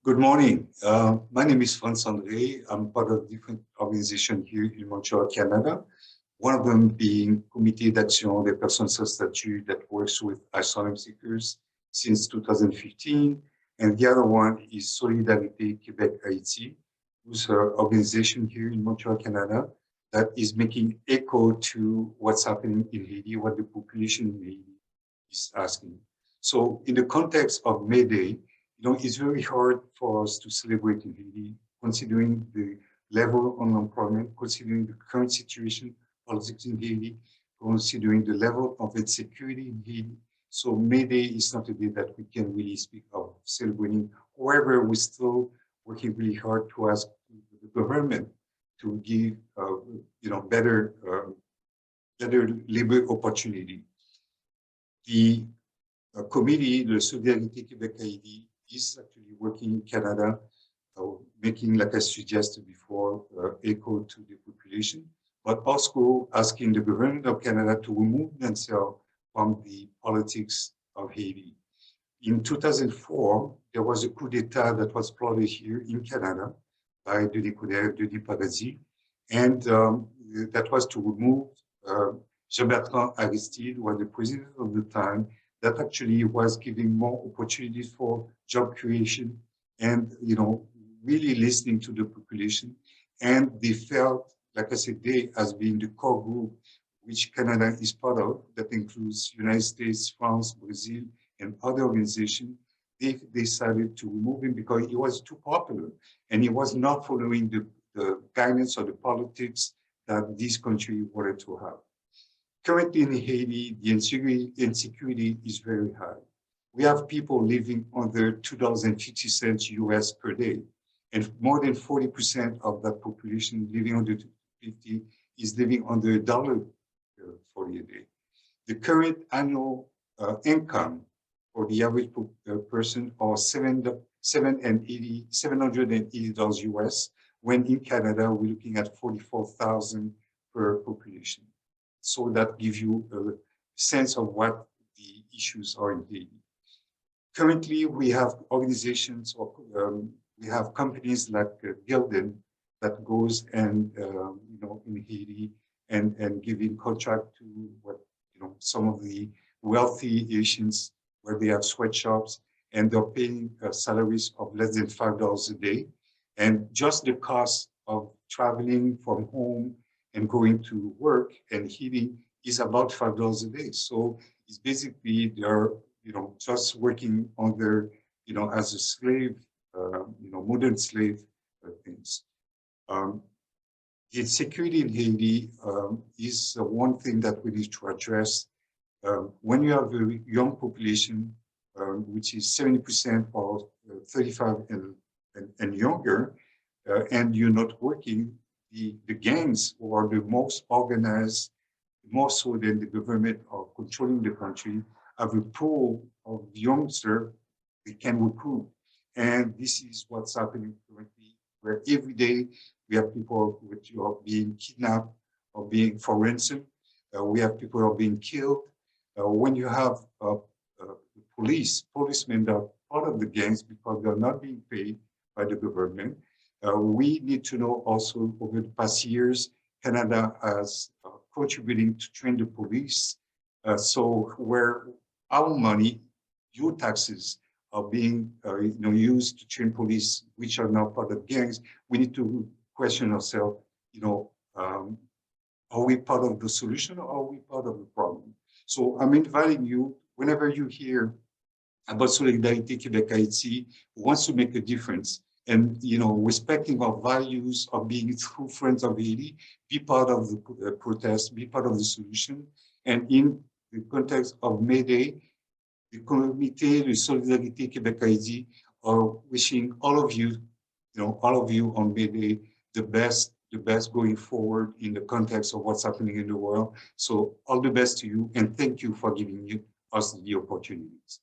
Good morning. My name is Frantz André. I'm part of different organizations here in Montreal, Canada. One of them being Comité d'Action des Personnes sans Statut that works with asylum seekers since 2015. And the other one is Solidarité Québec-Haïti, who's an organization here in Montreal, Canada, that is making echo to what's happening in Haiti, what the population in Haiti is asking. So in the context of May Day, it's very hard for us to celebrate in Haiti, considering the level of unemployment, considering the current situation, politics in Haiti, considering the level of insecurity in Haiti. So May Day is not a day that we can really speak of celebrating. However, we're still working really hard to ask the government to give, better labor opportunity. The committee, the Solidarité Québec-Haïti, is actually working in Canada, making, like I suggested before, echo to the population, but also asking the government of Canada to remove themselves from the politics of Haiti. In 2004, there was a coup d'etat that was plotted here in Canada by Denis Paradis, and that was to remove Jean-Bertrand Aristide, who was the president of the time, that actually was giving more opportunities for job creation and, really listening to the population. And they felt, like I said, they as being the core group, which Canada is part of, that includes United States, France, Brazil, and other organizations. They decided to remove him because he was too popular and he was not following the guidance or the politics that this country wanted to have. Currently in Haiti, the insecurity is very high. We have people living under $2.50 US per day, and more than 40% of that population living under $2.50 is living under $1.40 a day. The current annual income for the average person are $780 US, when in Canada we're looking at $44,000 per population. So that gives you a sense of what the issues are in Haiti. Currently, we have organizations, or we have companies like Gildan that goes and, in Haiti and giving contract to what, some of the wealthy Haitians where they have sweatshops and they're paying salaries of less than $5 a day. And just the cost of traveling from home and going to work and heating is about $5 a day. So it's basically they're, just working on their, as a slave, modern slave things. The insecurity in Haiti is one thing that we need to address. When you have a young population, which is 70% of 35 and younger, and you're not working, the gangs who are the most organized, more so than the government are controlling the country, have a pool of youngsters they can recruit. And this is what's happening currently, where every day we have people who are being kidnapped or being for ransom. We have people who are being killed. When you have policemen that are part of the gangs because they're not being paid by the government, we need to know also over the past years, Canada has contributing to train the police. So where our money, your taxes are being used to train police, which are now part of gangs, we need to question ourselves, are we part of the solution or are we part of the problem? So I'm inviting you, whenever you hear about Solidarité Québec-Haïti, who wants to make a difference, and respecting our values of being true friends of Haiti, be part of the protest, be part of the solution. And in the context of May Day, the Comité de Solidarité Québec-Haïti are wishing all of you on May Day the best going forward in the context of what's happening in the world. So all the best to you, and thank you for giving us the opportunities.